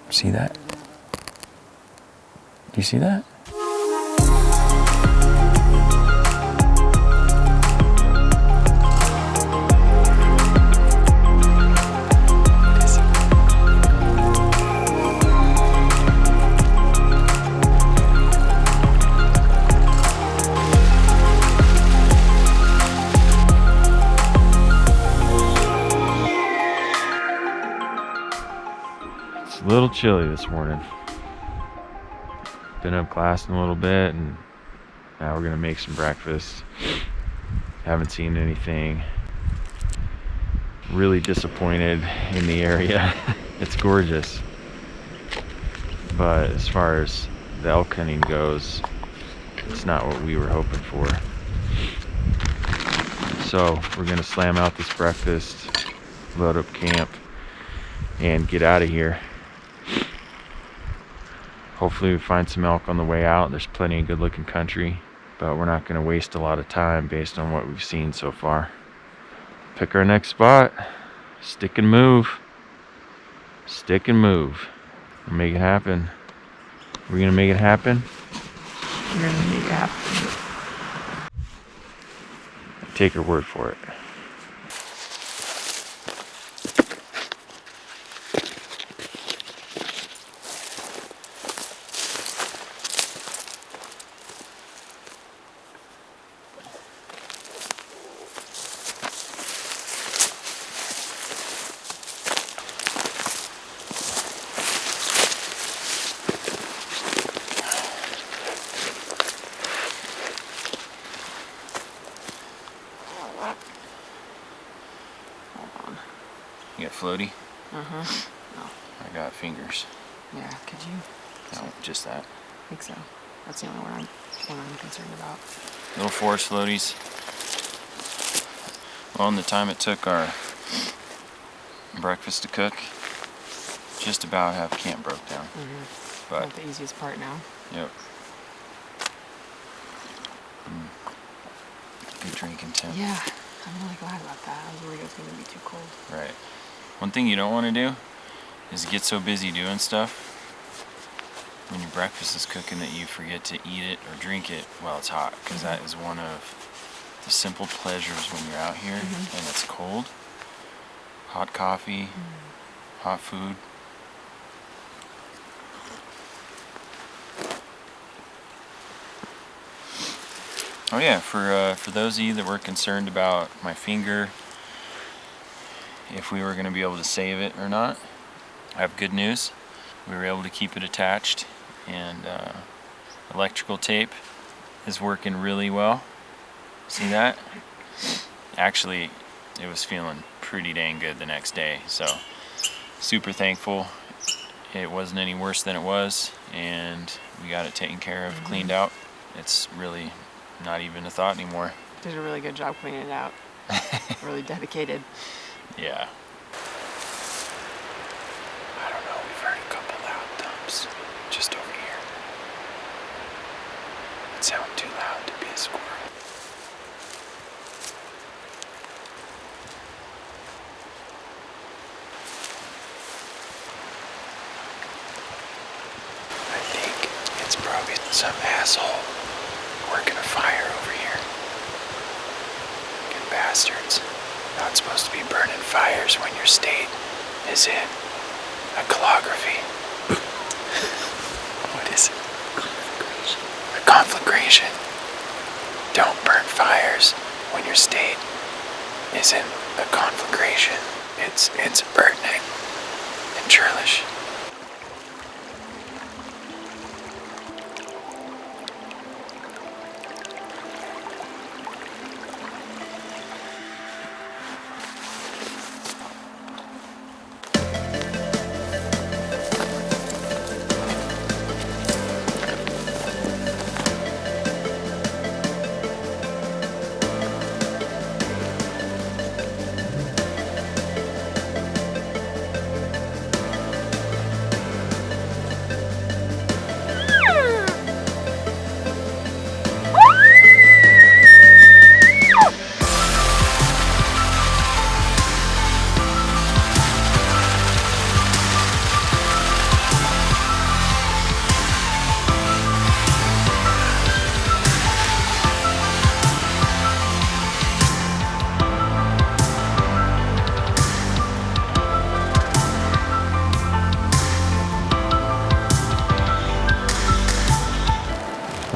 See that? Do you see that? It's a little chilly this morning. Been up class in a little bit, and now we're gonna make some breakfast. Haven't seen anything. Really disappointed in the area. It's gorgeous, but as far as the elk hunting goes, it's not what we were hoping for. So we're gonna slam out this breakfast, load up camp, and get out of here. Hopefully we find some elk on the way out. There's plenty of good looking country, but we're not going to waste a lot of time based on what we've seen so far. Pick our next spot. Stick and move. Stick and move. We'll make it happen. We're going to make it happen. We're going to make it happen. Take her word for it. You got floaty? Uh-huh. No. I got fingers. Yeah, could you? No, just that. I think so. That's the only one I'm concerned about. Little forest floaties. Well, in the time it took our breakfast to cook, just about half camp broke down. Mm-hmm. But not the easiest part now. Yep. Good drinking temp. Yeah, I'm really glad about that. I was worried it was going to be too cold. Right. One thing you don't want to do is get so busy doing stuff when your breakfast is cooking that you forget to eat it or drink it while it's hot, because that is one of the simple pleasures when you're out here and it's cold. Hot coffee, hot food. Oh yeah, for those of you that were concerned about my finger, if we were going to be able to save it or not, I have good news. We were able to keep it attached, and electrical tape is working really well. See that? Actually, it was feeling pretty dang good the next day, so super thankful it wasn't any worse than it was, and we got it taken care of, cleaned out. It's really not even a thought anymore. Did a really good job cleaning it out. Really dedicated. Yeah. I don't know, we've heard a couple loud thumps just over here. It sounded too loud to be a squirrel. I think it's probably some asshole working a fire over here. Fucking bastards. Not supposed to be burning fires when your state is in a calligraphy. What is it? Conflagration. A conflagration. Don't burn fires when your state is in a conflagration. It's pertinent and churlish.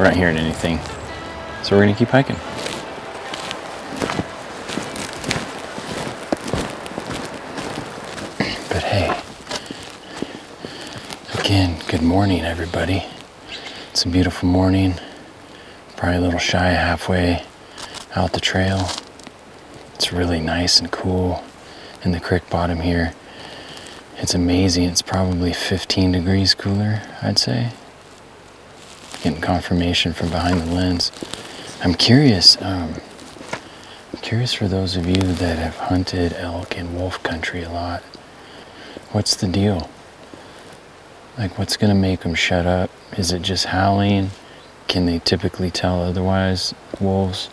We're not hearing anything. So we're gonna keep hiking. But hey, again, good morning, everybody. It's a beautiful morning. Probably a little shy of halfway out the trail. It's really nice and cool in the creek bottom here. It's amazing. It's probably 15 degrees cooler, I'd say. Getting confirmation from behind the lens. I'm curious for those of you that have hunted elk in wolf country a lot. What's the deal? Like, what's gonna make them shut up? Is it just howling? Can they typically tell otherwise wolves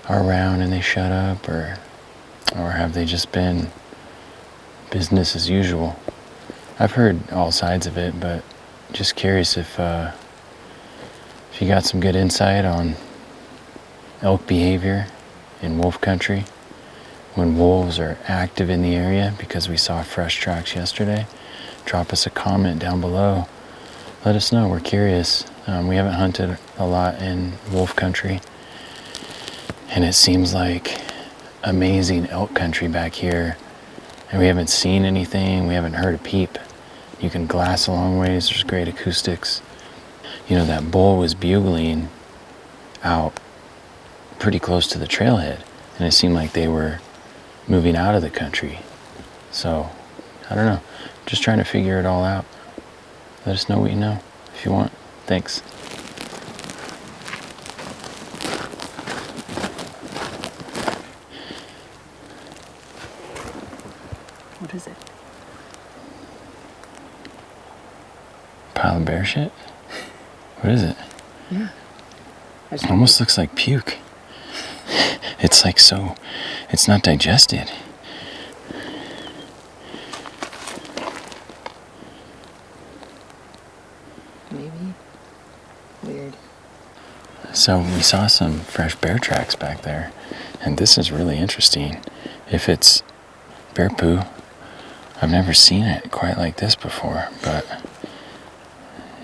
are around and they shut up, or have they just been business as usual? I've heard all sides of it, but just curious if you got some good insight on elk behavior in wolf country when wolves are active in the area, because we saw fresh tracks yesterday. Drop us a comment down below. Let us know. We're curious. We haven't hunted a lot in wolf country, and it seems like amazing elk country back here, and we haven't seen anything. We haven't heard a peep. You can glass a long ways. There's great acoustics. You know, that bull was bugling out pretty close to the trailhead, and it seemed like they were moving out of the country. So, I don't know. Just trying to figure it all out. Let us know what you know if you want. Thanks. What is it? Pile of bear shit? What is it? Yeah. It almost looks like puke. It's like so, it's not digested. Maybe. Weird. So we saw some fresh bear tracks back there, and this is really interesting. If it's bear poo, I've never seen it quite like this before, but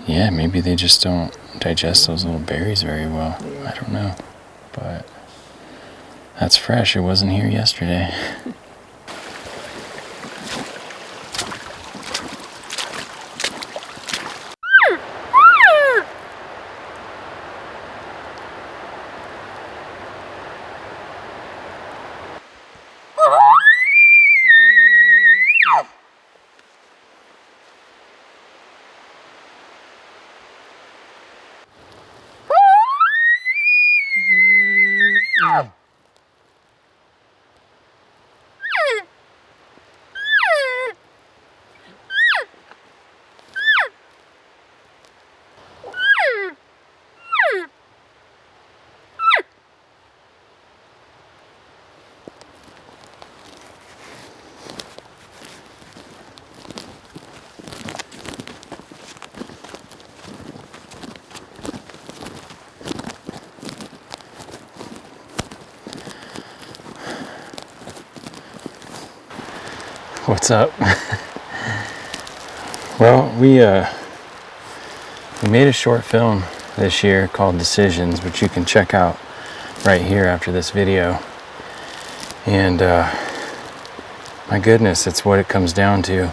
yeah, maybe they just don't digest those little berries very well. I don't know, but that's fresh. It wasn't here yesterday. What's up? Well, we made a short film this year called Decisions, which you can check out right here after this video. And my goodness, it's what it comes down to.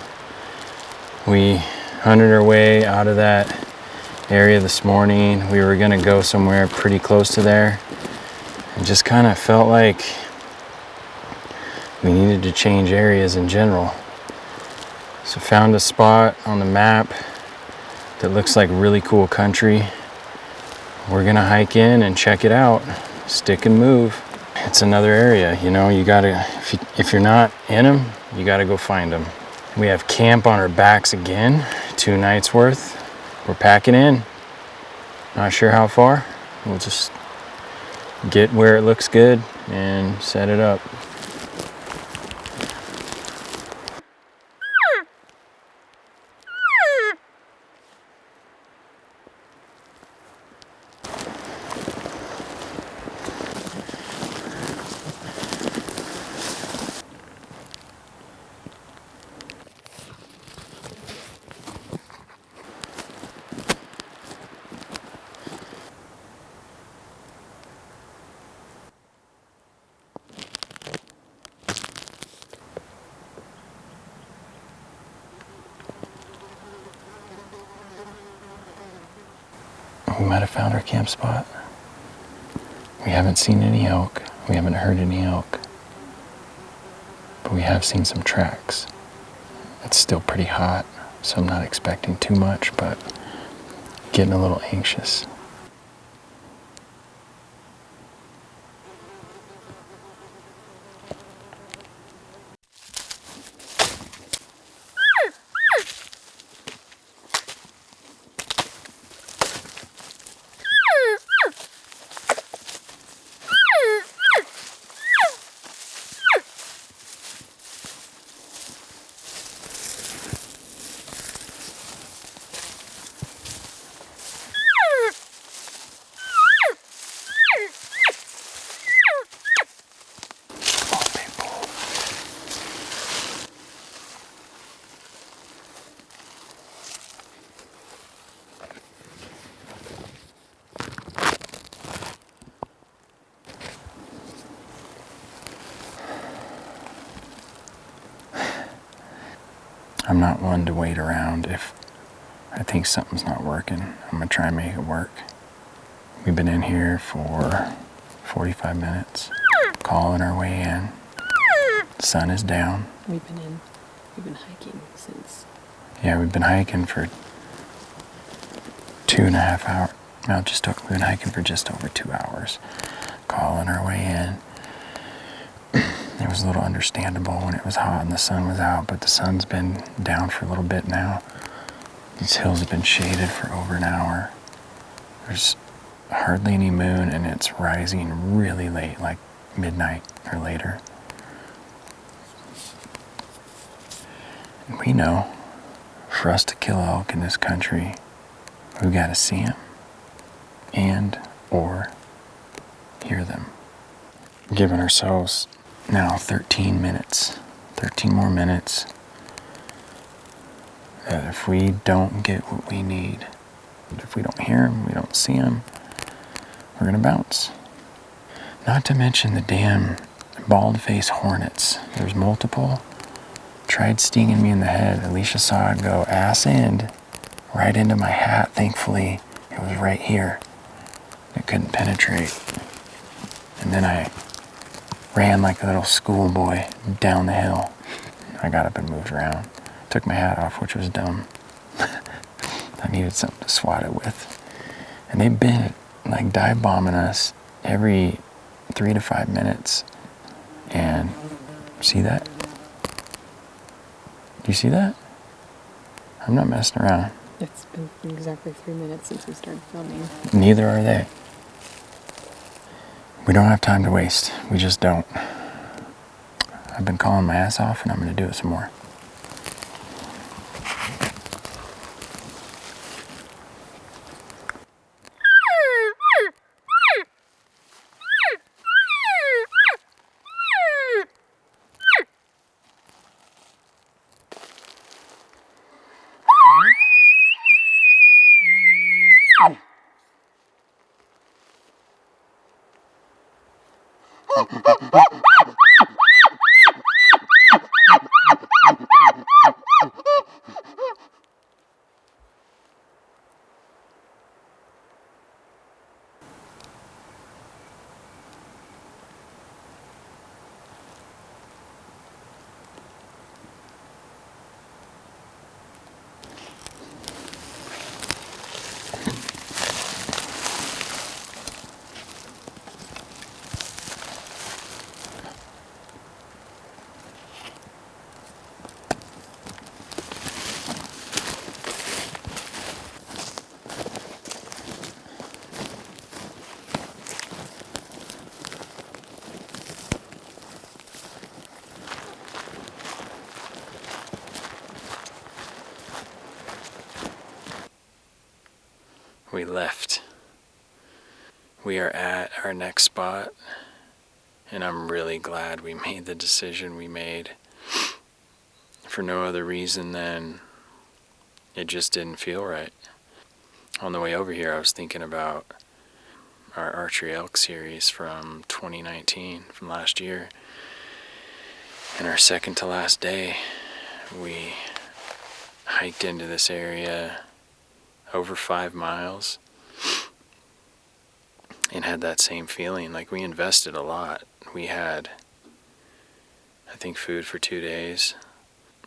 We hunted our way out of that area this morning. We were gonna go somewhere pretty close to there, and just kind of felt like we needed to change areas in general. So found a spot on the map that looks like really cool country. We're gonna hike in and check it out. Stick and move. It's another area, you know, you gotta, if you're not in them, you gotta go find them. We have camp on our backs again, 2 nights worth. We're packing in. Not sure how far. We'll just get where it looks good and set it up. We might have found our camp spot. We haven't seen any elk. We haven't heard any elk. But we have seen some tracks. It's still pretty hot, so I'm not expecting too much, but getting a little anxious. I'm not one to wait around. If I think something's not working, I'm gonna try and make it work. We've been in here for 45 minutes, calling our way in. The sun is down. We've been hiking since. Yeah, we've been hiking for 2.5 hours. No, we've been hiking for just over 2 hours, calling our way in. It was a little understandable when it was hot and the sun was out, but the sun's been down for a little bit now. These hills have been shaded for over an hour. There's hardly any moon, and it's rising really late, like midnight or later. And we know, for us to kill elk in this country, we've got to see them and or hear them. Giving ourselves now 13 minutes, 13 more minutes, that if we don't get what we need, if we don't hear them, we don't see them, we're gonna bounce. Not to mention the damn bald-faced hornets. There's multiple. Tried stinging me in the head. Alicia saw it go ass end right into my hat. Thankfully, it was right here. It couldn't penetrate. And then I ran like a little schoolboy down the hill. I got up and moved around. Took my hat off, which was dumb. I needed something to swat it with. And they've been like dive bombing us every 3 to 5 minutes. And see that? Do you see that? I'm not messing around. It's been exactly 3 minutes since we started filming. Neither are they. We don't have time to waste. We just don't. I've been calling my ass off, and I'm going to do it some more. We left. We are at our next spot, and I'm really glad we made the decision we made, for no other reason than it just didn't feel right. On the way over here, I was thinking about our Archery Elk series from 2019, from last year. And our second to last day, we hiked into this area over 5 miles, and had that same feeling. Like, we invested a lot. We had, I think, food for 2 days.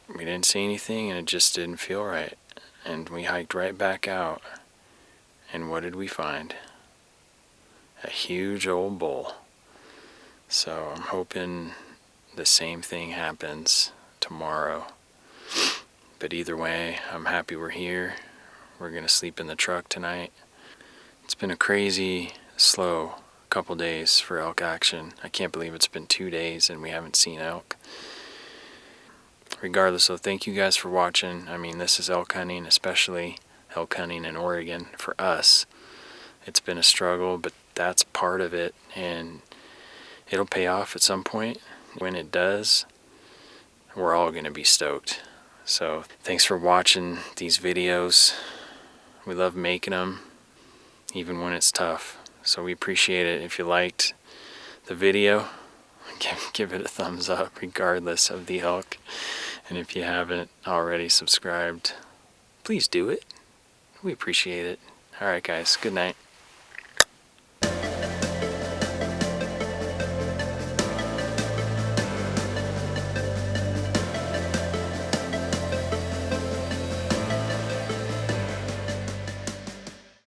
We didn't see anything, and it just didn't feel right. And we hiked right back out. And what did we find? A huge old bull. So I'm hoping the same thing happens tomorrow. But either way, I'm happy we're here. We're gonna sleep in the truck tonight. It's been a crazy, slow couple days for elk action. I can't believe it's been 2 days and we haven't seen elk. Regardless, so thank you guys for watching. I mean, this is elk hunting, especially elk hunting in Oregon. For us, it's been a struggle, but that's part of it, and it'll pay off at some point. When it does, we're all gonna be stoked. So thanks for watching these videos. We love making them, even when it's tough. So we appreciate it. If you liked the video, give it a thumbs up regardless of the elk. And if you haven't already subscribed, please do it. We appreciate it. All right, guys. Good night.